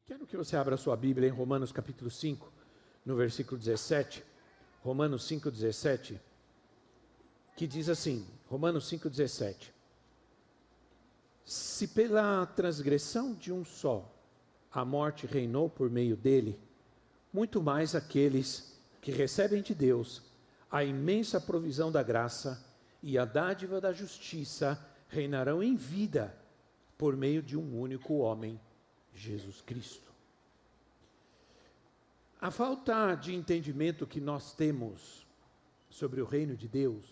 Quero que você abra a sua Bíblia em Romanos capítulo 5, no versículo 17. Romanos 5, 17. Que diz assim, Romanos 5, 17. Se pela transgressão de um só a morte reinou por meio dele, muito mais aqueles que recebem de Deus a imensa provisão da graça e a dádiva da justiça reinarão em vida por meio de um único homem, Jesus Cristo. A falta de entendimento que nós temos sobre o reino de Deus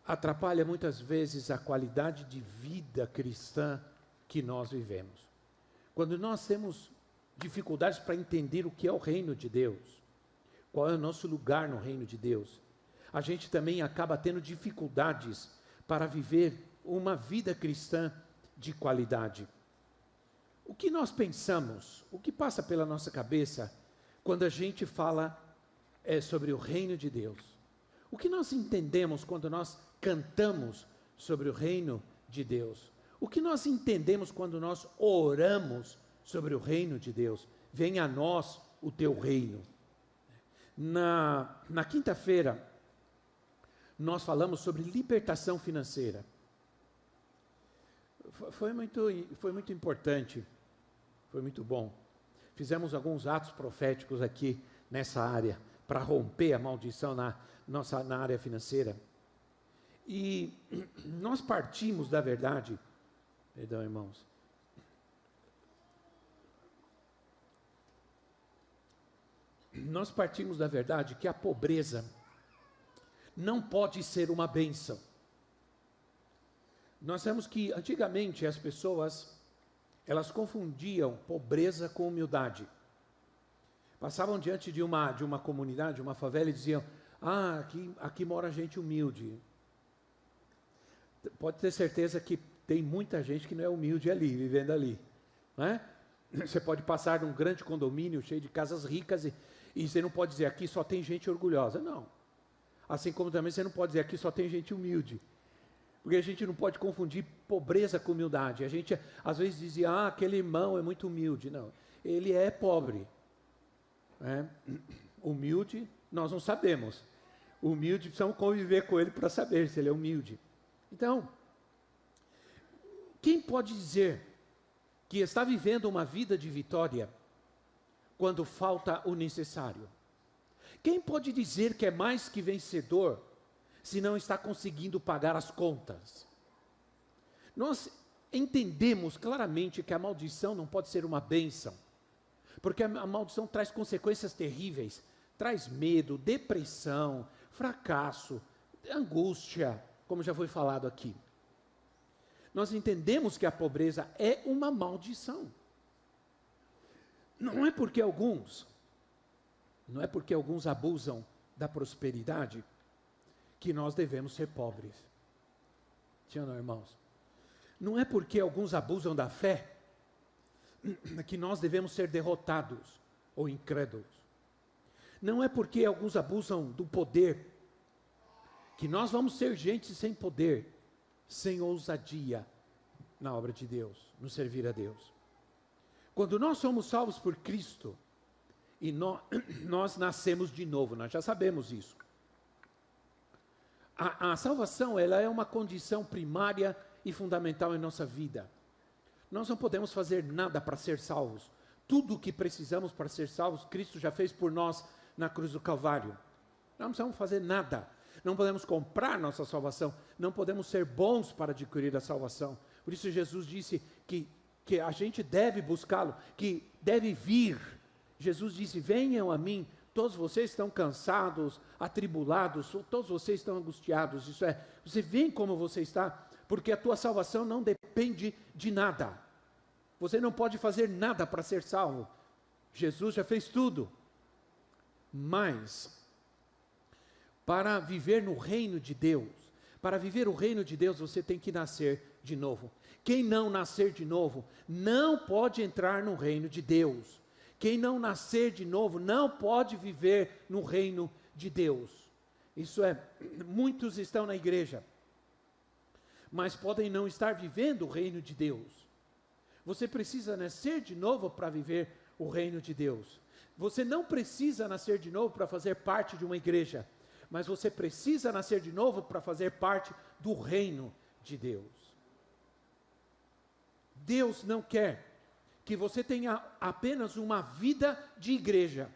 atrapalha muitas vezes a qualidade de vida cristã que nós vivemos. Quando nós temos dificuldades para entender o que é o reino de Deus, qual é o nosso lugar no reino de Deus, a gente também acaba tendo dificuldades para viver uma vida cristã de qualidade. O que nós pensamos, o que passa pela nossa cabeça quando a gente fala sobre o reino de Deus? O que nós entendemos quando nós cantamos sobre o reino de Deus? O que nós entendemos quando nós oramos sobre o reino de Deus? Venha a nós o teu reino. Na quinta-feira, nós falamos sobre libertação financeira. Foi muito importante, foi muito bom. Fizemos alguns atos proféticos aqui nessa área, para romper a maldição na área financeira. E nós partimos da verdade, perdão, irmãos, nós partimos da verdade que a pobreza não pode ser uma bênção. Nós sabemos que antigamente as pessoas, elas confundiam pobreza com humildade. Passavam diante de uma comunidade, uma favela e diziam, aqui mora gente humilde. Pode ter certeza que tem muita gente que não é humilde ali, vivendo ali, não é? Você pode passar num grande condomínio cheio de casas ricas e você não pode dizer aqui só tem gente orgulhosa, não. Assim como também você não pode dizer aqui só tem gente humilde, porque a gente não pode confundir pobreza com humildade. A gente às vezes dizia, aquele irmão é muito humilde. Não, ele é pobre. Humilde, nós não sabemos. Humilde, precisamos conviver com ele para saber se ele é humilde. Então, quem pode dizer que está vivendo uma vida de vitória quando falta o necessário? Quem pode dizer que é mais que vencedor se não está conseguindo pagar as contas? Nós entendemos claramente que a maldição não pode ser uma bênção, porque a maldição traz consequências terríveis, traz medo, depressão, fracasso, angústia, como já foi falado aqui. Nós entendemos que a pobreza é uma maldição. Não é porque alguns abusam da prosperidade que nós devemos ser pobres. Sim ou não, irmãos? Não é porque alguns abusam da fé que nós devemos ser derrotados ou incrédulos. Não é porque alguns abusam do poder que nós vamos ser gente sem poder, sem ousadia na obra de Deus, no servir a Deus. Quando nós somos salvos por Cristo e nós nascemos de novo, nós já sabemos isso. A salvação, ela é uma condição primária e fundamental em nossa vida. Nós não podemos fazer nada para ser salvos. Tudo o que precisamos para ser salvos, Cristo já fez por nós na cruz do Calvário. Nós não precisamos fazer nada. Não podemos comprar nossa salvação. Não podemos ser bons para adquirir a salvação. Por isso Jesus disse que a gente deve buscá-lo, que deve vir. Jesus disse, venham a mim, todos vocês estão cansados, atribulados, todos vocês estão angustiados. Isso é, você vem como você está, porque a tua salvação não depende de nada. Você não pode fazer nada para ser salvo. Jesus já fez tudo. Mas, para viver no reino de Deus, para viver o reino de Deus, você tem que nascer de novo. Quem não nascer de novo, não pode entrar no reino de Deus. Quem não nascer de novo, não pode viver no reino de Deus. Isso é, muitos estão na igreja, mas podem não estar vivendo o reino de Deus. Você precisa nascer de novo para viver o reino de Deus. Você não precisa nascer de novo para fazer parte de uma igreja, mas você precisa nascer de novo para fazer parte do reino de Deus. Deus não quer que você tenha apenas uma vida de igreja.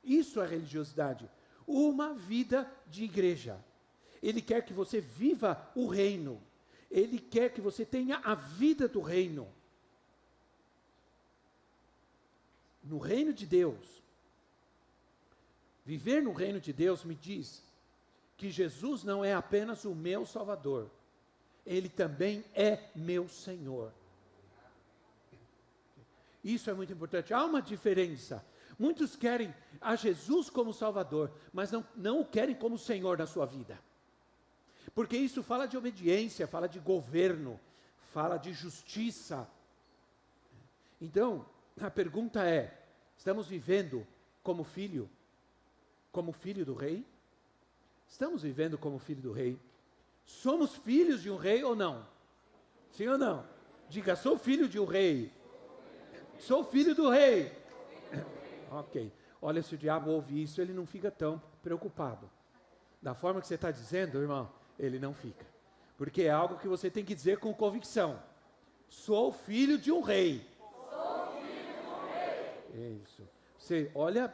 Isso é religiosidade. Uma vida de igreja. Ele quer que você viva o reino. Ele quer que você tenha a vida do reino. No reino de Deus. Viver no reino de Deus me diz que Jesus não é apenas o meu Salvador. Ele também é meu Senhor. Isso é muito importante. Há uma diferença. Muitos querem a Jesus como Salvador, mas não o querem como Senhor na sua vida. Porque isso fala de obediência, fala de governo, fala de justiça. Então, a pergunta é, estamos vivendo como filho do rei? Estamos vivendo como filho do rei? Somos filhos de um rei ou não? Sim ou não? Diga, sou filho de um rei. Sou filho do rei. Ok. Olha, se o diabo ouve isso, ele não fica tão preocupado. Da forma que você está dizendo, irmão, ele não fica. Porque é algo que você tem que dizer com convicção. Sou filho de um rei. Sou filho de um rei. Isso. Você olha,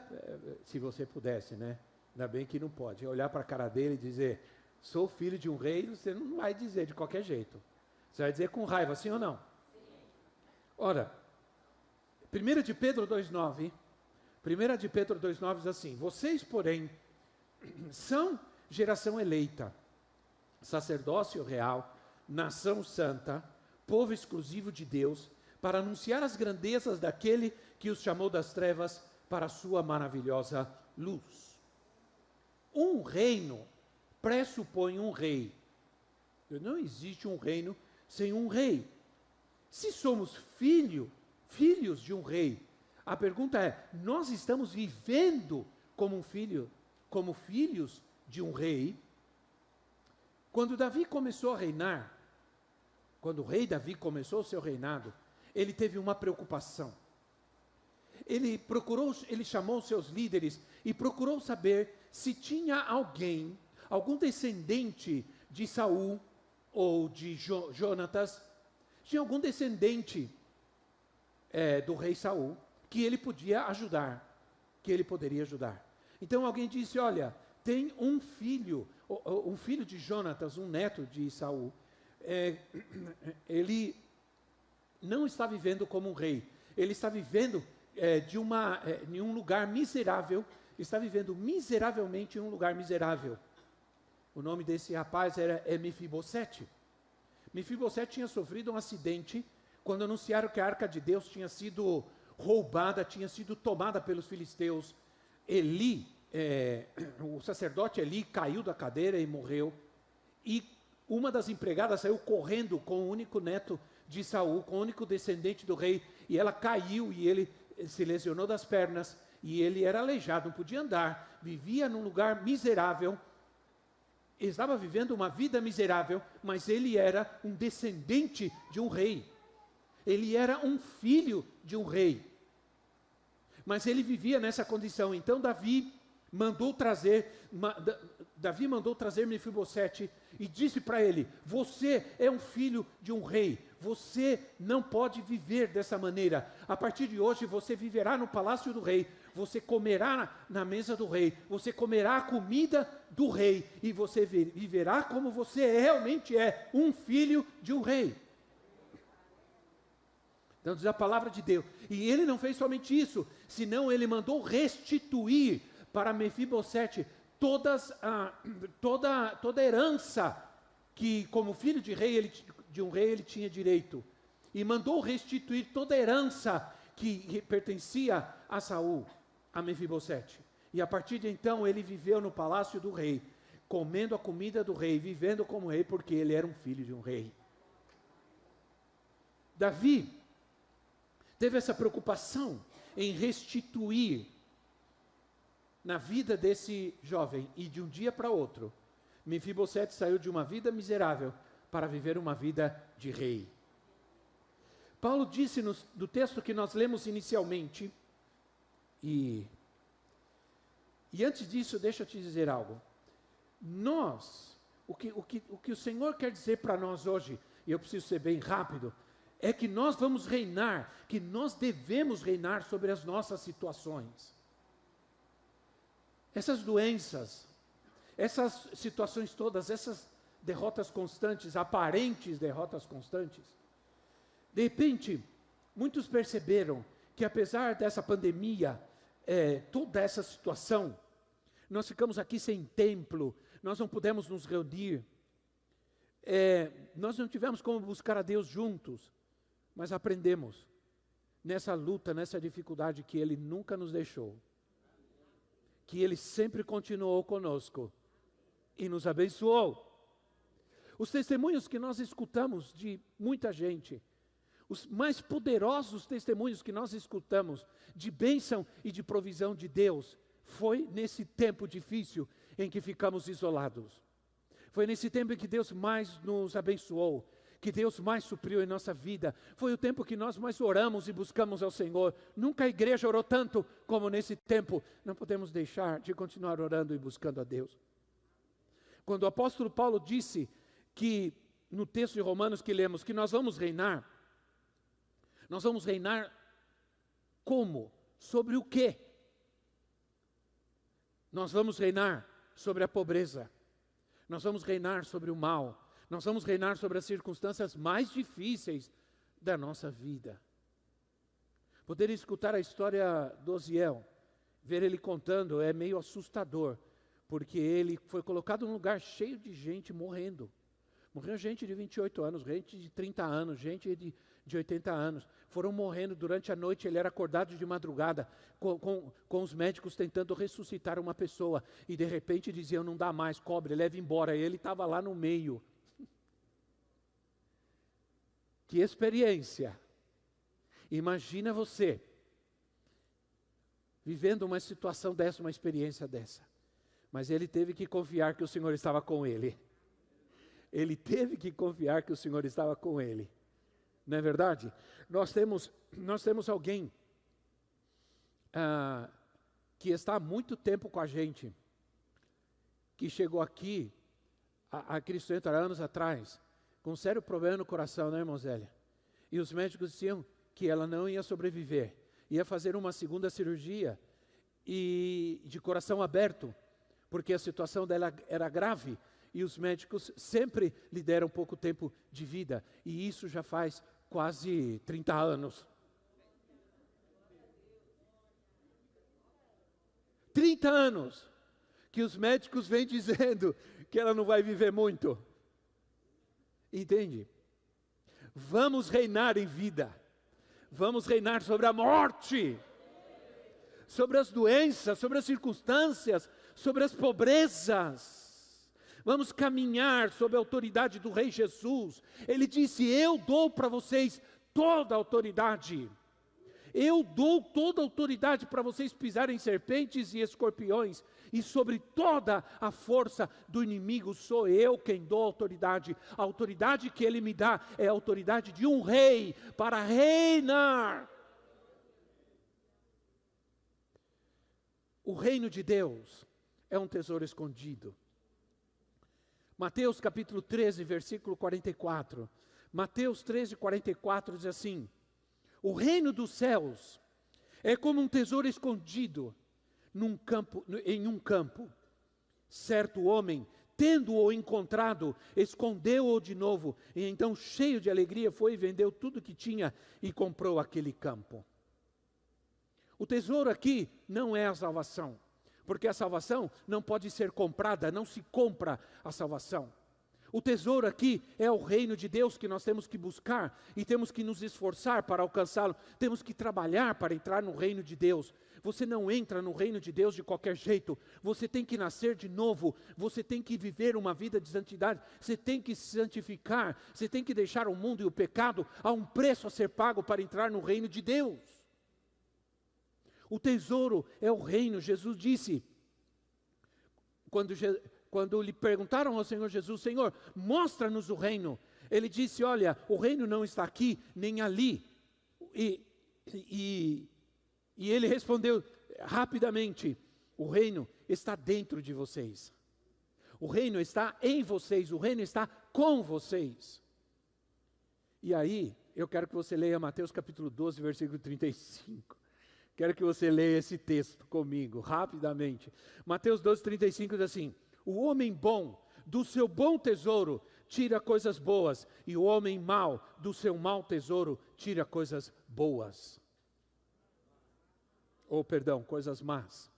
se você pudesse, né? Ainda bem que não pode. Olhar para a cara dele e dizer, sou filho de um rei, você não vai dizer de qualquer jeito. Você vai dizer com raiva, sim ou não? Sim. Ora, 1 de Pedro 2,9, 1 de Pedro 2,9 diz assim, vocês, porém, são geração eleita, sacerdócio real, nação santa, povo exclusivo de Deus, para anunciar as grandezas daquele que os chamou das trevas para a sua maravilhosa luz. Um reino pressupõe um rei. Não existe um reino sem um rei. Se somos filhos de um rei, a pergunta é, nós estamos vivendo como filhos de um rei? Quando Davi começou a reinar, quando o rei Davi começou o seu reinado, ele teve uma preocupação. Ele chamou seus líderes e procurou saber se tinha algum descendente de Saul ou de Jonatas, tinha algum descendente do rei Saul que ele podia ajudar, que ele poderia ajudar. Então alguém disse, olha, tem um filho de Jonatas, um neto de Saul, ele não está vivendo como um rei, ele está vivendo em um lugar miserável, está vivendo miseravelmente em um lugar miserável. O nome desse rapaz era Mefibosete. Mefibosete tinha sofrido um acidente quando anunciaram que a arca de Deus tinha sido roubada, tinha sido tomada pelos filisteus. O sacerdote Eli caiu da cadeira e morreu. E uma das empregadas saiu correndo com o único neto de Saul, com o único descendente do rei, e ela caiu e ele se lesionou das pernas, e ele era aleijado, não podia andar, vivia num lugar miserável, estava vivendo uma vida miserável, mas ele era um descendente de um rei, ele era um filho de um rei, mas ele vivia nessa condição. Então Davi mandou trazer Mefibosete e disse para ele, você é um filho de um rei, você não pode viver dessa maneira, a partir de hoje você viverá no palácio do rei, você comerá na mesa do rei, você comerá a comida do rei, e você viverá como você realmente é, um filho de um rei. Então diz a palavra de Deus, e ele não fez somente isso, senão ele mandou restituir para Mefibosete toda a herança que, como filho de um rei, ele tinha direito, e mandou restituir toda a herança que pertencia a Saul, a Mefibosete. E a partir de então ele viveu no palácio do rei, comendo a comida do rei, vivendo como rei, porque ele era um filho de um rei. Davi teve essa preocupação em restituir na vida desse jovem, e de um dia para outro, Mefibosete saiu de uma vida miserável para viver uma vida de rei. Paulo disse do texto que nós lemos inicialmente, e antes disso, deixa eu te dizer algo. O que o Senhor quer dizer para nós hoje, e eu preciso ser bem rápido, é que nós vamos reinar, que nós devemos reinar sobre as nossas situações. Essas doenças, essas situações todas, essas derrotas constantes, aparentes derrotas constantes, de repente, muitos perceberam que apesar dessa pandemia, toda essa situação, nós ficamos aqui sem templo, nós não pudemos nos reunir, nós não tivemos como buscar a Deus juntos, mas aprendemos nessa luta, nessa dificuldade que Ele nunca nos deixou, que Ele sempre continuou conosco e nos abençoou. Os testemunhos que nós escutamos de muita gente, os mais poderosos testemunhos que nós escutamos de bênção e de provisão de Deus, foi nesse tempo difícil em que ficamos isolados. Foi nesse tempo em que Deus mais nos abençoou, que Deus mais supriu em nossa vida. Foi o tempo que nós mais oramos e buscamos ao Senhor. Nunca a igreja orou tanto como nesse tempo. Não podemos deixar de continuar orando e buscando a Deus. Quando o apóstolo Paulo disse que, no texto de Romanos que lemos, que nós vamos reinar como? Sobre o quê? Nós vamos reinar sobre a pobreza, nós vamos reinar sobre o mal, nós vamos reinar sobre as circunstâncias mais difíceis da nossa vida. Poder escutar a história do Osiel, ver ele contando, é meio assustador, porque ele foi colocado num lugar cheio de gente morrendo. Morreu gente de 28 anos, gente de 30 anos, gente de 80 anos. Foram morrendo durante a noite, ele era acordado de madrugada, com os médicos tentando ressuscitar uma pessoa. E de repente diziam, não dá mais, cobre, leve embora. Ele estava lá no meio. Que experiência! Imagina você, vivendo uma situação dessa, uma experiência dessa. Mas ele teve que confiar que o Senhor estava com ele. Ele teve que confiar que o Senhor estava com ele. Não é verdade? Nós temos alguém que está há muito tempo com a gente, que chegou aqui, a Cristo há anos atrás, com um sério problema no coração, né, irmã Zélia? E os médicos diziam que ela não ia sobreviver, ia fazer uma segunda cirurgia e de coração aberto, porque a situação dela era grave, e os médicos sempre lhe deram pouco tempo de vida, e isso já faz quase 30 anos. 30 anos que os médicos vêm dizendo que ela não vai viver muito. Entende? Vamos reinar em vida. Vamos reinar sobre a morte, sobre as doenças, sobre as circunstâncias, sobre as pobrezas. Vamos caminhar sob a autoridade do Rei Jesus. Ele disse, eu dou para vocês toda a autoridade. Eu dou toda a autoridade para vocês pisarem serpentes e escorpiões. E sobre toda a força do inimigo sou eu quem dou autoridade. A autoridade que Ele me dá é a autoridade de um rei para reinar. O reino de Deus é um tesouro escondido. Mateus capítulo 13, versículo 44. Mateus 13, 44 diz assim, o reino dos céus é como um tesouro escondido em um campo. Certo homem, tendo-o encontrado, escondeu-o de novo, e então, cheio de alegria, foi e vendeu tudo que tinha e comprou aquele campo. O tesouro aqui não é a salvação, porque a salvação não pode ser comprada, não se compra a salvação. O tesouro aqui é o reino de Deus que nós temos que buscar e temos que nos esforçar para alcançá-lo. Temos que trabalhar para entrar no reino de Deus. Você não entra no reino de Deus de qualquer jeito. Você tem que nascer de novo. Você tem que viver uma vida de santidade. Você tem que se santificar. Você tem que deixar o mundo e o pecado. Há um preço a ser pago para entrar no reino de Deus. O tesouro é o reino. Jesus disse, quando lhe perguntaram ao Senhor Jesus, Senhor, mostra-nos o reino. Ele disse, olha, o reino não está aqui, nem ali. E ele respondeu rapidamente, o reino está dentro de vocês. O reino está em vocês, o reino está com vocês. E aí, eu quero que você leia Mateus capítulo 12, versículo 35. Quero que você leia esse texto comigo, rapidamente. Mateus 12, 35 diz assim, o homem bom, do seu bom tesouro, tira coisas boas, e o homem mau, do seu mau tesouro, tira coisas boas. Ou, perdão, coisas más.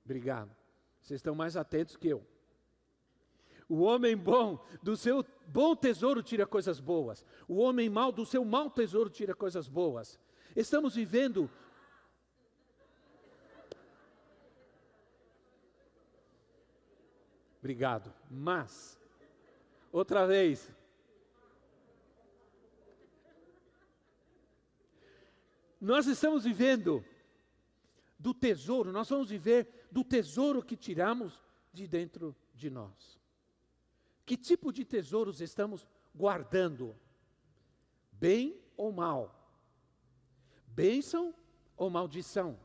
Obrigado. Vocês estão mais atentos que eu. O homem bom, do seu bom tesouro, tira coisas boas. O homem mau, do seu mau tesouro, tira coisas boas. Estamos vivendo... Obrigado. Mas, outra vez. Nós estamos vivendo do tesouro, nós vamos viver do tesouro que tiramos de dentro de nós. Que tipo de tesouros estamos guardando? Bem ou mal? Bênção ou maldição?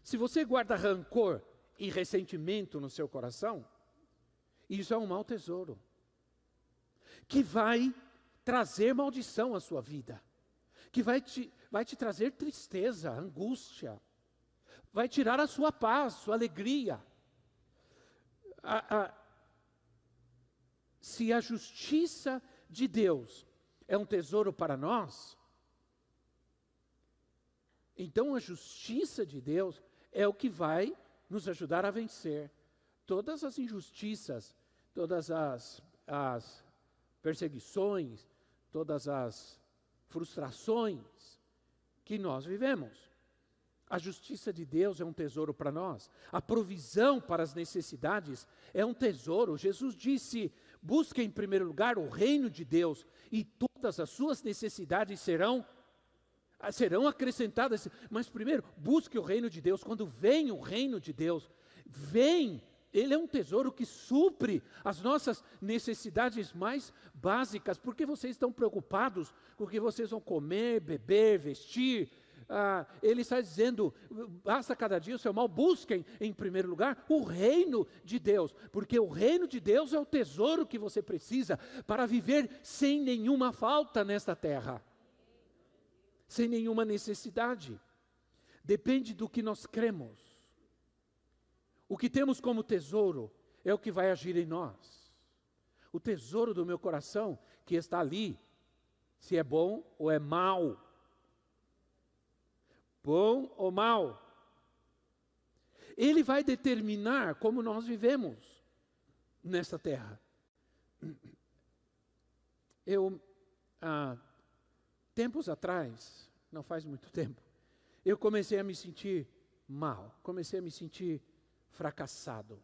Se você guarda rancor e ressentimento no seu coração, isso é um mau tesouro, que vai trazer maldição à sua vida, que vai te trazer tristeza, angústia, vai tirar a sua paz, sua alegria. Se a justiça de Deus é um tesouro para nós, então a justiça de Deus é o que vai nos ajudar a vencer todas as injustiças, todas as perseguições, todas as frustrações que nós vivemos. A justiça de Deus é um tesouro para nós. A provisão para as necessidades é um tesouro. Jesus disse, busque em primeiro lugar o reino de Deus e todas as suas necessidades serão acrescentadas. Mas primeiro, busque o reino de Deus. Quando vem o reino de Deus, ele é um tesouro que supre as nossas necessidades mais básicas. Porque vocês estão preocupados com o que vocês vão comer, beber, vestir. Ele está dizendo, basta cada dia o seu mal, busquem em primeiro lugar o reino de Deus, porque o reino de Deus é o tesouro que você precisa para viver sem nenhuma falta nesta terra, sem nenhuma necessidade. Depende do que nós cremos. O que temos como tesouro é o que vai agir em nós. O tesouro do meu coração que está ali, se é bom ou é mau. Bom ou mal, ele vai determinar como nós vivemos nesta terra. Tempos atrás, não faz muito tempo, eu comecei a me sentir mal, comecei a me sentir fracassado.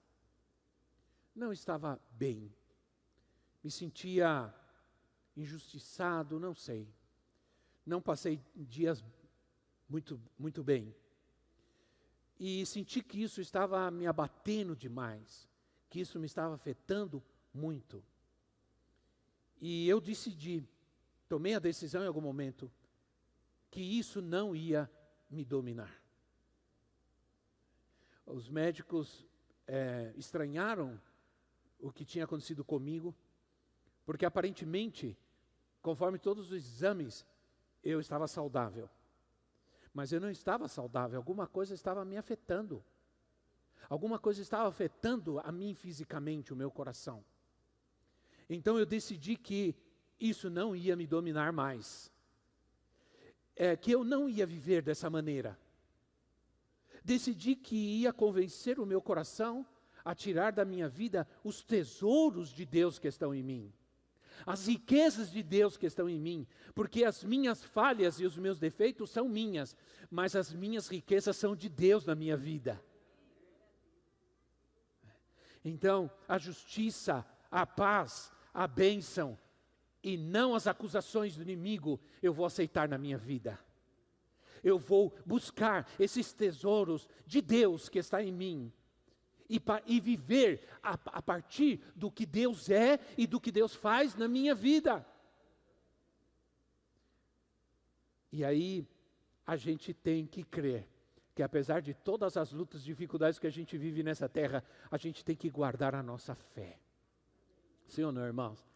Não estava bem, me sentia injustiçado, não sei. Não passei dias muito bem. E senti que isso estava me abatendo demais, que isso me estava afetando muito. E eu tomei a decisão em algum momento, que isso não ia me dominar. Os médicos estranharam o que tinha acontecido comigo, porque aparentemente, conforme todos os exames, eu estava saudável. Mas eu não estava saudável, alguma coisa estava me afetando. Alguma coisa estava afetando a mim fisicamente, o meu coração. Então eu decidi que isso não ia me dominar mais. Que eu não ia viver dessa maneira. Decidi que ia convencer o meu coração a tirar da minha vida os tesouros de Deus que estão em mim. As riquezas de Deus que estão em mim, porque as minhas falhas e os meus defeitos são minhas, mas as minhas riquezas são de Deus na minha vida. Então, a justiça, a paz, a bênção, e não as acusações do inimigo, eu vou aceitar na minha vida. Eu vou buscar esses tesouros de Deus que está em mim, e viver a partir do que Deus é e do que Deus faz na minha vida. E aí, a gente tem que crer que apesar de todas as lutas e dificuldades que a gente vive nessa terra, a gente tem que guardar a nossa fé. Sim ou não, irmãos?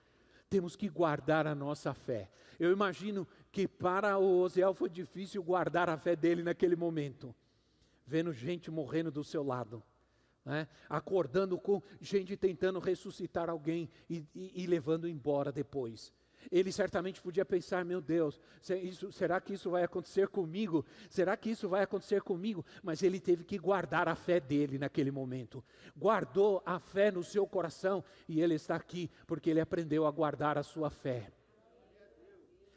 Temos que guardar a nossa fé. Eu imagino que para o Osiel foi difícil guardar a fé dele naquele momento. Vendo gente morrendo do seu lado. Né? Acordando com gente tentando ressuscitar alguém e levando embora depois. Ele certamente podia pensar, meu Deus, será que isso vai acontecer comigo? Será que isso vai acontecer comigo? Mas ele teve que guardar a fé dele naquele momento. Guardou a fé no seu coração e ele está aqui porque ele aprendeu a guardar a sua fé.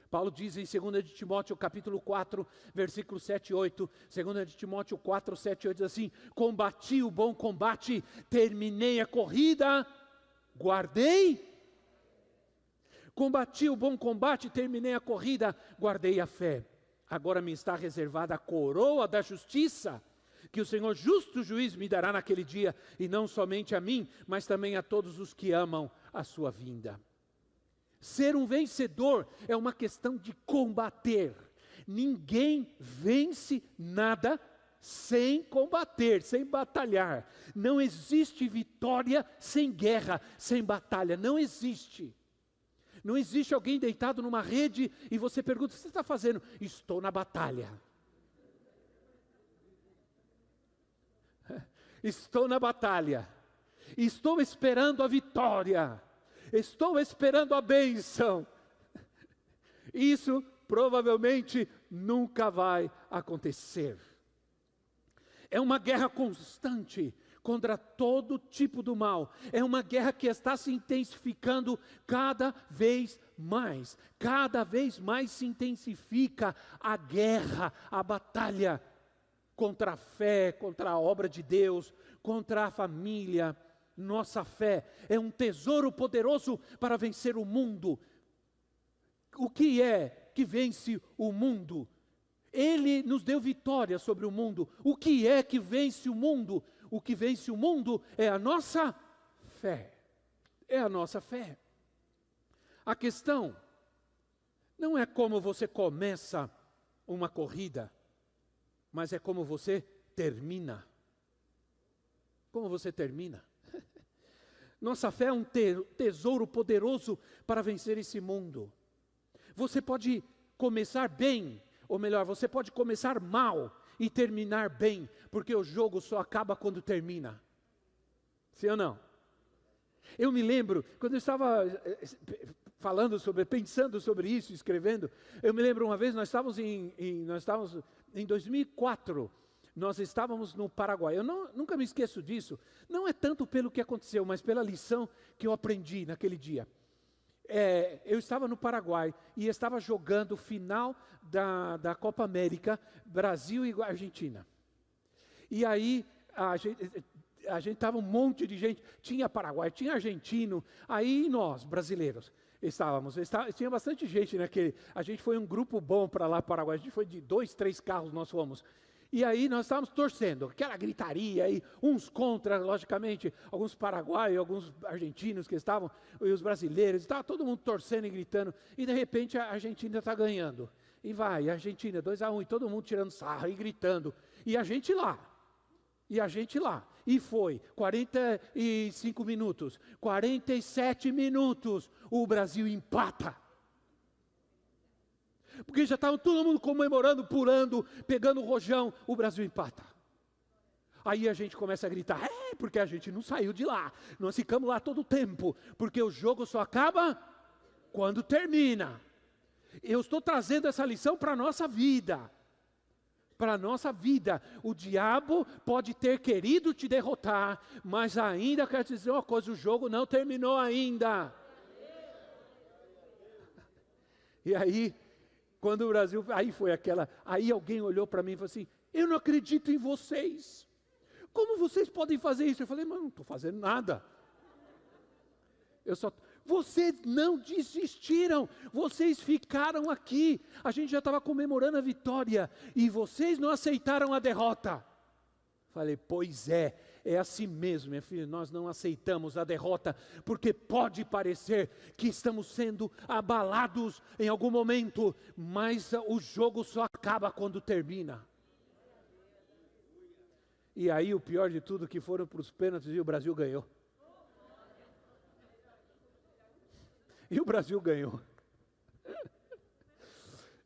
Paulo diz em 2 de Timóteo capítulo 4, versículo 7 e 8, 2 de Timóteo 4, 7 e 8 diz assim: combati o bom combate, terminei a corrida, combati o bom combate, terminei a corrida, guardei a fé. Agora me está reservada a coroa da justiça, que o Senhor justo juiz me dará naquele dia, e não somente a mim, mas também a todos os que amam a sua vinda. Ser um vencedor é uma questão de combater. Ninguém vence nada sem combater, sem batalhar. Não existe vitória sem guerra, sem batalha, não existe. Não existe alguém deitado numa rede e você pergunta, o que você está fazendo? Estou na batalha. Estou na batalha. Estou esperando a vitória. Estou esperando a bênção. Isso provavelmente nunca vai acontecer. É uma guerra constante contra todo tipo do mal. É uma guerra que está se intensificando cada vez mais. Cada vez mais se intensifica a guerra, a batalha contra a fé, contra a obra de Deus, contra a família. Nossa fé é um tesouro poderoso para vencer o mundo. O que é que vence o mundo? Ele nos deu vitória sobre o mundo. O que é que vence o mundo? O que vence o mundo é a nossa fé. É a nossa fé. A questão não é como você começa uma corrida, mas é como você termina. Como você termina. Nossa fé é um tesouro poderoso para vencer esse mundo. Você pode começar bem, ou melhor, você pode começar mal e terminar bem, porque o jogo só acaba quando termina. Sim ou não? Eu me lembro, quando eu estava pensando sobre isso, escrevendo, eu me lembro uma vez, nós estávamos em 2004, nós estávamos no Paraguai. Eu nunca me esqueço disso, não é tanto pelo que aconteceu, mas pela lição que eu aprendi naquele dia. Eu estava no Paraguai e estava jogando o final da Copa América, Brasil e Argentina. E aí a gente estava um monte de gente, tinha Paraguai, tinha argentino, aí nós, brasileiros, tinha bastante gente naquele, a gente foi um grupo bom para lá, Paraguai, a gente foi de 2, 3 carros, nós fomos. E aí nós estávamos torcendo, aquela gritaria aí, uns contra, logicamente, alguns paraguaios, alguns argentinos que estavam, e os brasileiros, estava todo mundo torcendo e gritando, e de repente a Argentina está ganhando. E vai, a Argentina 2-1, e todo mundo tirando sarro e gritando, e a gente lá, e foi, 45 minutos, 47 minutos, o Brasil empata. Porque já estava todo mundo comemorando, pulando, pegando o rojão, o Brasil empata. Aí a gente começa a gritar, porque a gente não saiu de lá, nós ficamos lá todo o tempo, porque o jogo só acaba quando termina. Eu estou trazendo essa lição para a nossa vida. Para a nossa vida, o diabo pode ter querido te derrotar, mas ainda quero te dizer uma coisa, o jogo não terminou ainda. E aí, quando o Brasil, aí alguém olhou para mim e falou assim, eu não acredito em vocês, como vocês podem fazer isso? Eu falei, mas não estou fazendo nada, vocês não desistiram, vocês ficaram aqui, a gente já estava comemorando a vitória, e vocês não aceitaram a derrota. Falei, pois é É assim mesmo, minha filha, nós não aceitamos a derrota, porque pode parecer que estamos sendo abalados em algum momento, mas o jogo só acaba quando termina. E aí o pior de tudo, que foram para os pênaltis e o Brasil ganhou. E o Brasil ganhou.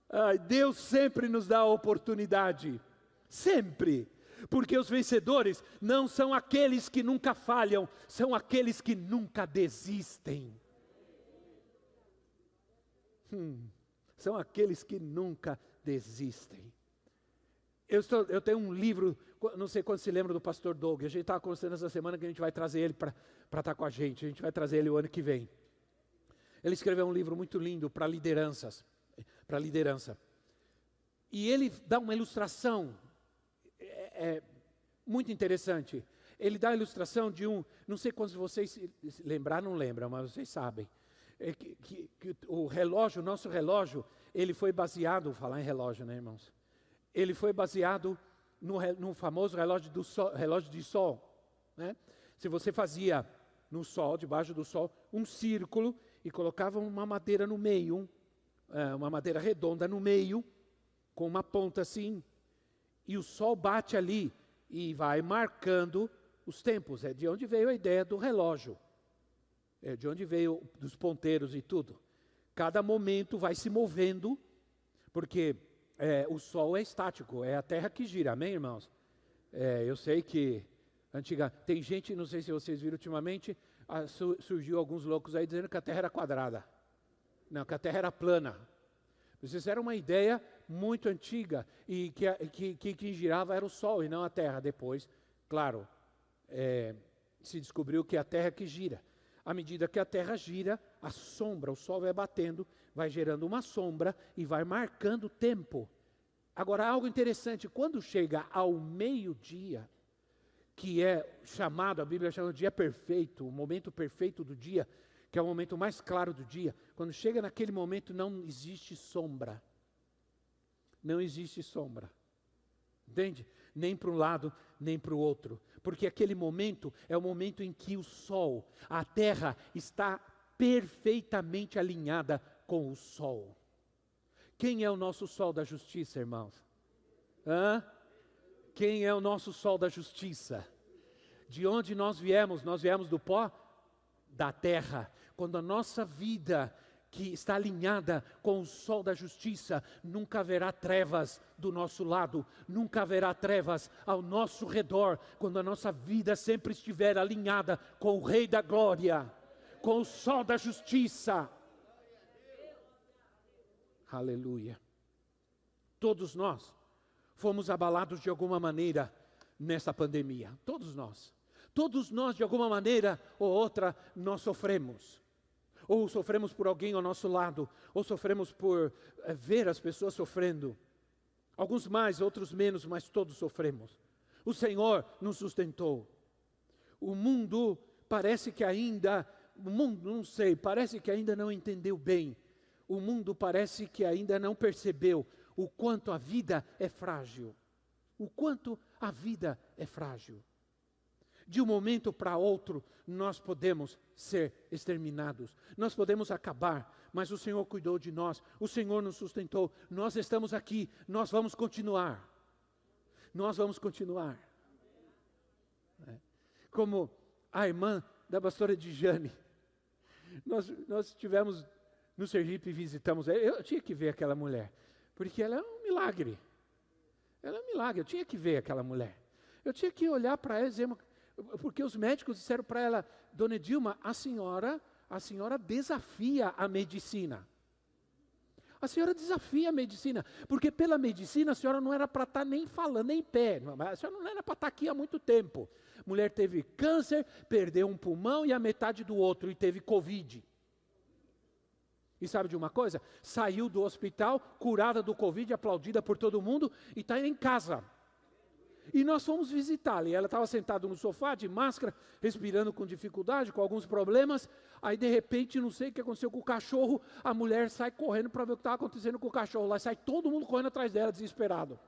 Ai, Deus sempre nos dá a oportunidade, sempre, porque os vencedores não são aqueles que nunca falham, são aqueles que nunca desistem. São aqueles que nunca desistem. Eu tenho um livro, não sei quando se lembra do pastor Doug, a gente estava conversando essa semana que a gente vai trazer ele para estar com a gente vai trazer ele o ano que vem. Ele escreveu um livro muito lindo para liderança. E ele dá uma ilustração muito interessante. Ele dá a ilustração de não sei quantos de vocês se lembrar, não lembram, mas vocês sabem. Que o relógio, o nosso relógio, ele foi baseado, vou falar em relógio, né, irmãos? Ele foi baseado no famoso relógio de sol, né? Se você fazia no sol, debaixo do sol, um círculo e colocava uma madeira no meio, uma madeira redonda no meio, com uma ponta assim, e o sol bate ali e vai marcando os tempos. É de onde veio a ideia do relógio, é de onde veio dos ponteiros e tudo. Cada momento vai se movendo, porque o sol é estático, é a terra que gira, amém, irmãos? Eu sei que tem gente, não sei se vocês viram ultimamente, surgiu alguns loucos aí dizendo que a terra era quadrada. Não, que a terra era plana. Isso era uma ideia muito antiga, e que quem girava era o sol e não a terra. Depois, claro, se descobriu que é a terra que gira. À medida que a terra gira, a sombra, o sol vai batendo, vai gerando uma sombra e vai marcando o tempo. Agora, algo interessante, quando chega ao meio-dia, que é chamado, a Bíblia chama de dia perfeito, o momento perfeito do dia, que é o momento mais claro do dia, quando chega naquele momento não existe sombra. Não existe sombra. Entende? Nem para um lado, nem para o outro. Porque aquele momento é o momento em que o sol, a terra está perfeitamente alinhada com o sol. Quem é o nosso sol da justiça, irmãos? Quem é o nosso sol da justiça? De onde nós viemos? Nós viemos do pó da terra. Quando a nossa vida, que está alinhada com o sol da justiça, nunca haverá trevas do nosso lado, nunca haverá trevas ao nosso redor, quando a nossa vida sempre estiver alinhada com o Rei da Glória, com o sol da justiça. Aleluia. Todos nós fomos abalados de alguma maneira nessa pandemia, todos nós. Todos nós, de alguma maneira ou outra, nós sofremos. Ou sofremos por alguém ao nosso lado, ou sofremos por ver as pessoas sofrendo. Alguns mais, outros menos, mas todos sofremos. O Senhor nos sustentou. O mundo parece que ainda, parece que ainda não entendeu bem. O mundo parece que ainda não percebeu o quanto a vida é frágil. O quanto a vida é frágil. De um momento para outro, nós podemos ser exterminados, nós podemos acabar, mas o Senhor cuidou de nós, o Senhor nos sustentou, nós estamos aqui, nós vamos continuar. Nós vamos continuar. Como a irmã da pastora Dijane, nós estivemos no Sergipe e visitamos, eu tinha que ver aquela mulher, porque ela é um milagre. Ela é um milagre, eu tinha que ver aquela mulher. Eu tinha que olhar para ela e dizer, porque os médicos disseram para ela, Dona Edilma, a senhora desafia a medicina. A senhora desafia a medicina, porque pela medicina a senhora não era para estar nem falando, nem em pé, a senhora não era para estar aqui há muito tempo. Mulher teve câncer, perdeu um pulmão e a metade do outro, e teve Covid. E sabe de uma coisa? Saiu do hospital, curada do Covid, aplaudida por todo mundo, e está em casa. E nós fomos visitá-la, e ela estava sentada no sofá, de máscara, respirando com dificuldade, com alguns problemas. Aí de repente, não sei o que aconteceu com o cachorro, a mulher sai correndo para ver o que estava acontecendo com o cachorro. Lá sai todo mundo correndo atrás dela, desesperado.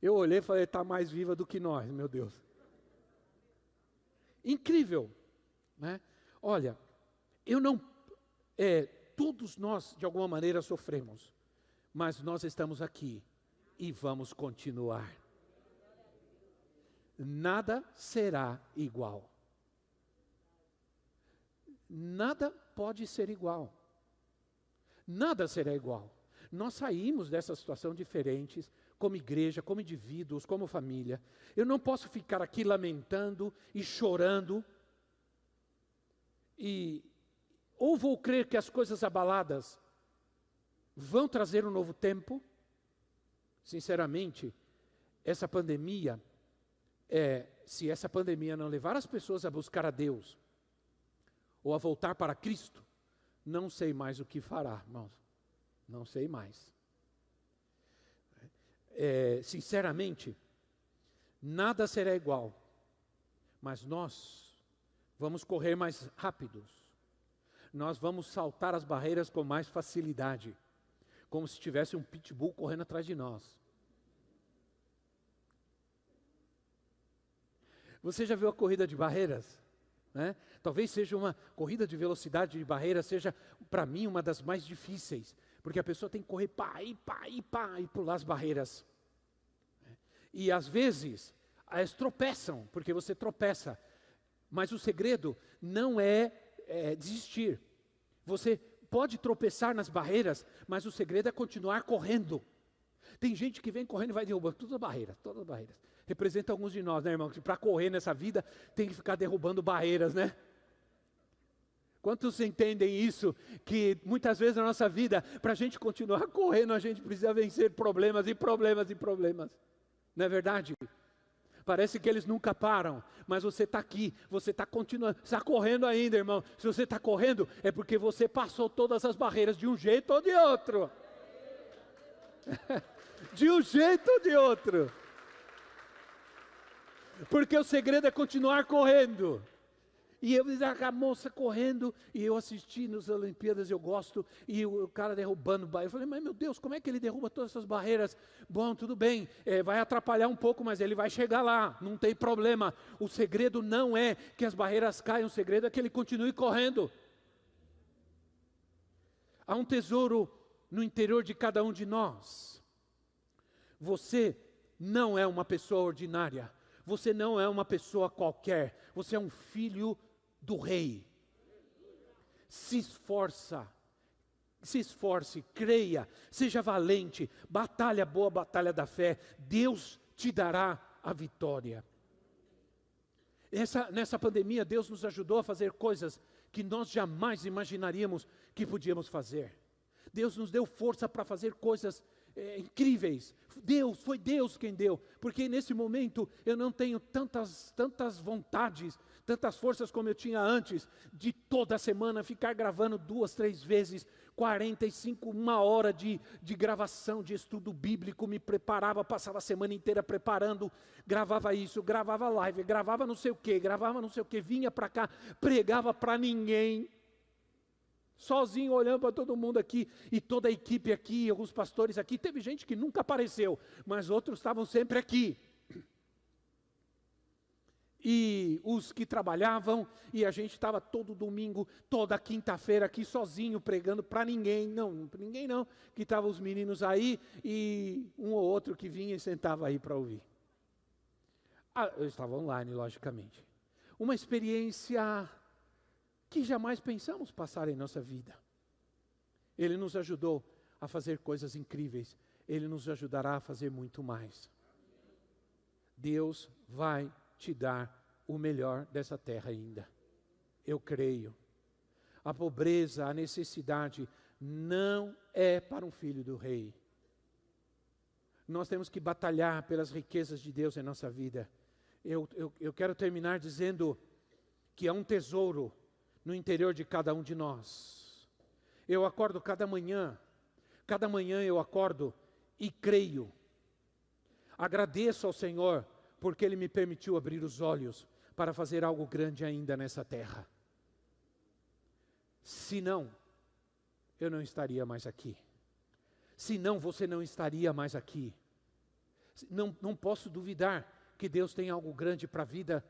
Eu olhei e falei, está mais viva do que nós, meu Deus. Incrível, né? Olha, todos nós de alguma maneira sofremos, mas nós estamos aqui e vamos continuar. Nada será igual. Nada pode ser igual. Nada será igual. Nós saímos dessa situação diferentes, como igreja, como indivíduos, como família. Eu não posso ficar aqui lamentando e chorando. Ou vou crer que as coisas abaladas vão trazer um novo tempo. Sinceramente, essa pandemia, se essa pandemia não levar as pessoas a buscar a Deus, ou a voltar para Cristo, não sei mais o que fará, irmãos. Não sei mais. Sinceramente, nada será igual, mas nós vamos correr mais rápidos, nós vamos saltar as barreiras com mais facilidade, como se tivesse um pitbull correndo atrás de nós. Você já viu a corrida de barreiras? Né? Talvez seja uma corrida de velocidade de barreiras, seja para mim uma das mais difíceis, porque a pessoa tem que correr e pular as barreiras. E às vezes, elas tropeçam, porque você tropeça. Mas o segredo não é desistir. Você pode tropeçar nas barreiras, mas o segredo é continuar correndo. Tem gente que vem correndo e vai derrubando todas as barreiras, todas as barreiras. Representa alguns de nós, né, irmão? Que para correr nessa vida tem que ficar derrubando barreiras, né? Quantos entendem isso? Que muitas vezes na nossa vida, para a gente continuar correndo, a gente precisa vencer problemas e problemas e problemas. Não é verdade? Parece que eles nunca param, mas você está aqui, você está continuando, está correndo ainda, irmão. Se você está correndo, é porque você passou todas as barreiras de um jeito ou de outro. De um jeito ou de outro. Porque o segredo é continuar correndo. E eu vi a moça correndo, e eu assisti nas Olimpíadas, eu gosto, e o cara derrubando barreiras. Eu falei, mas meu Deus, como é que ele derruba todas essas barreiras? Bom, tudo bem, vai atrapalhar um pouco, mas ele vai chegar lá, não tem problema. O segredo não é que as barreiras caiam, o segredo é que ele continue correndo. Há um tesouro no interior de cada um de nós. Você não é uma pessoa ordinária. Você não é uma pessoa qualquer. Você é um filho do rei. Se esforce, creia, seja valente, batalha boa, batalha da fé. Deus te dará a vitória. Nessa pandemia, Deus nos ajudou a fazer coisas que nós jamais imaginaríamos que podíamos fazer. Deus nos deu força para fazer coisas incríveis. Foi Deus quem deu, porque nesse momento eu não tenho tantas vontades, tantas forças como eu tinha antes, de toda semana ficar gravando 2, 3 vezes, 45, 1 hora de gravação, de estudo bíblico, me preparava, passava a semana inteira preparando, gravava isso, gravava live, gravava não sei o que, vinha para cá, pregava para ninguém, sozinho olhando para todo mundo aqui, e toda a equipe aqui, alguns pastores aqui, teve gente que nunca apareceu, mas outros estavam sempre aqui. E os que trabalhavam, e a gente estava todo domingo, toda quinta-feira aqui sozinho, pregando para ninguém, que estavam os meninos aí, e um ou outro que vinha e sentava aí para ouvir. Eu estava online, logicamente. Uma experiência que jamais pensamos passar em nossa vida. Ele nos ajudou a fazer coisas incríveis. Ele nos ajudará a fazer muito mais. Deus vai te dar o melhor dessa terra ainda. Eu creio. A pobreza, a necessidade não é para um filho do rei. Nós temos que batalhar pelas riquezas de Deus em nossa vida. Eu quero terminar dizendo que há um tesouro no interior de cada um de nós. Eu acordo cada manhã eu acordo e creio. Agradeço ao Senhor, porque Ele me permitiu abrir os olhos para fazer algo grande ainda nessa terra. Senão, eu não estaria mais aqui. Senão, você não estaria mais aqui. Não posso duvidar que Deus tem algo grande para a vida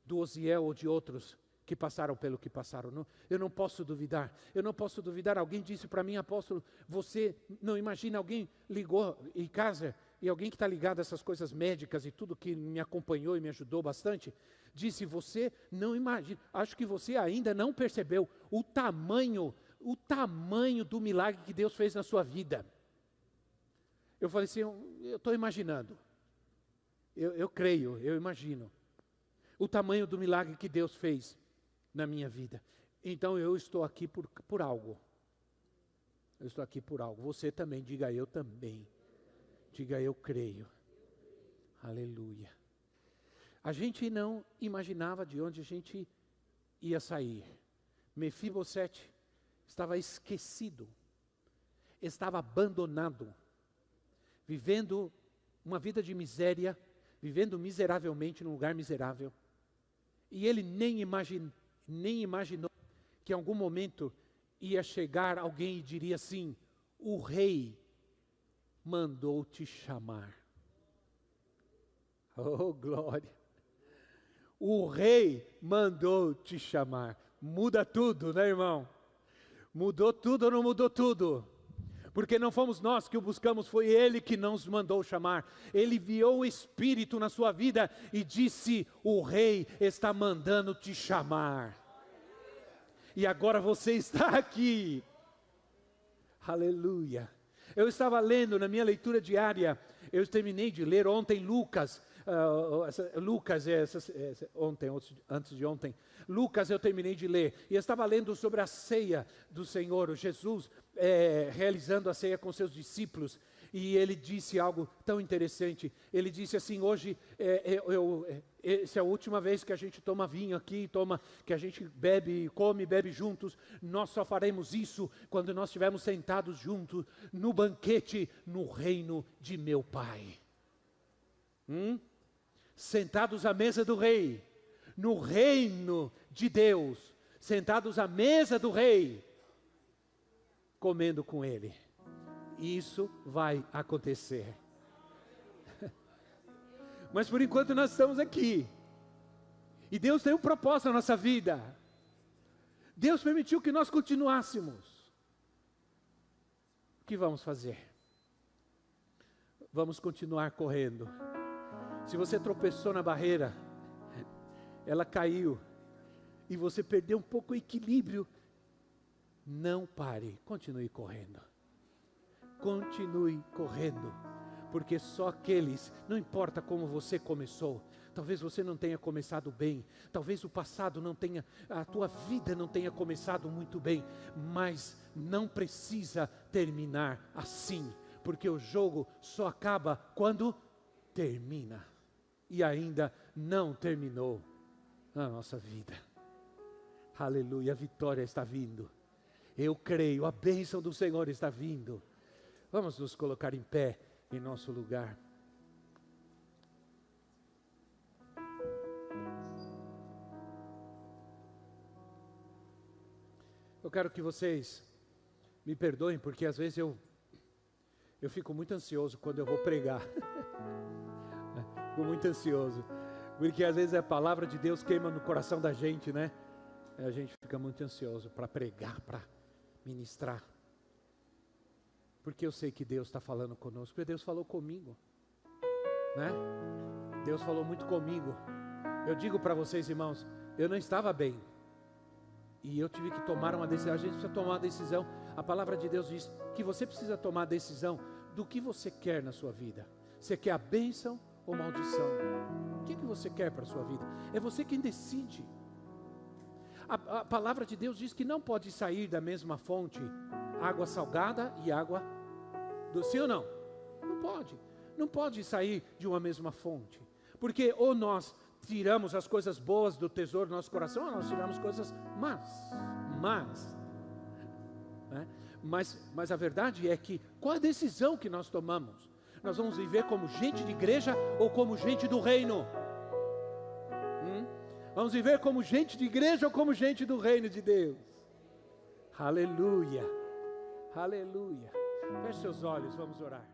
do Osiel ou de outros que passaram pelo que passaram. Eu não posso duvidar. Eu não posso duvidar. Alguém disse para mim, apóstolo, você não imagina, alguém ligou em casa, e alguém que está ligado a essas coisas médicas e tudo que me acompanhou e me ajudou bastante, disse, você não imagina, acho que você ainda não percebeu o tamanho do milagre que Deus fez na sua vida. Eu falei assim, eu estou imaginando. Eu creio, eu imagino. O tamanho do milagre que Deus fez na minha vida. Então eu estou aqui por algo. Eu estou aqui por algo. Você também, diga eu também. Diga eu creio. Aleluia. A gente não imaginava de onde a gente ia sair. Mefibosete estava esquecido. Estava abandonado. Vivendo uma vida de miséria. Vivendo miseravelmente num lugar miserável. E ele nem imaginou que em algum momento ia chegar alguém e diria assim, o rei mandou te chamar. Oh, glória! O rei mandou te chamar. Muda tudo, né, irmão? Mudou tudo ou não mudou tudo? Porque não fomos nós que o buscamos, foi Ele que nos mandou chamar. Ele enviou o Espírito na sua vida e disse, o rei está mandando te chamar. E agora você está aqui. Aleluia. Eu estava lendo na minha leitura diária, eu terminei de ler ontem Lucas, antes de ontem, Lucas eu terminei de ler, e eu estava lendo sobre a ceia do Senhor, Jesus realizando a ceia com seus discípulos, e ele disse algo tão interessante, ele disse assim, hoje, essa é a última vez que a gente toma vinho aqui, que a gente bebe, come e bebe juntos, nós só faremos isso quando nós estivermos sentados juntos, no banquete, no reino de meu Pai. Sentados à mesa do rei, no reino de Deus, sentados à mesa do rei, comendo com ele. Isso vai acontecer. Mas por enquanto nós estamos aqui. E Deus tem um propósito na nossa vida. Deus permitiu que nós continuássemos. O que vamos fazer? Vamos continuar correndo. Se você tropeçou na barreira, ela caiu, e você perdeu um pouco o equilíbrio, não pare, continue correndo. Continue correndo, porque só aqueles, não importa como você começou, talvez você não tenha começado bem, talvez o passado não tenha, a tua vida não tenha começado muito bem, mas não precisa terminar assim, porque o jogo só acaba quando termina, e ainda não terminou na nossa vida. Aleluia, a vitória está vindo, eu creio, a bênção do Senhor está vindo. Vamos nos colocar em pé em nosso lugar. Eu quero que vocês me perdoem, porque às vezes eu fico muito ansioso quando eu vou pregar. Fico muito ansioso, porque às vezes a palavra de Deus queima no coração da gente, né? A gente fica muito ansioso para pregar, para ministrar. Porque eu sei que Deus está falando conosco, porque Deus falou comigo, né? Deus falou muito comigo. Eu digo para vocês, irmãos, eu não estava bem, e eu tive que tomar uma decisão. A gente precisa tomar uma decisão. A palavra de Deus diz que você precisa tomar a decisão do que você quer na sua vida. Você quer a bênção ou maldição? O que você quer para a sua vida? É você quem decide. A palavra de Deus diz que não pode sair da mesma fonte água salgada e água doce, sim ou não? Não pode. Não pode sair de uma mesma fonte. Porque ou nós tiramos as coisas boas do tesouro do nosso coração, ou nós tiramos coisas más. Né? Mas a verdade é que, qual a decisão que nós tomamos? Nós vamos viver como gente de igreja ou como gente do reino? Vamos viver como gente de igreja ou como gente do reino de Deus? Aleluia. Aleluia. Feche seus olhos, vamos orar.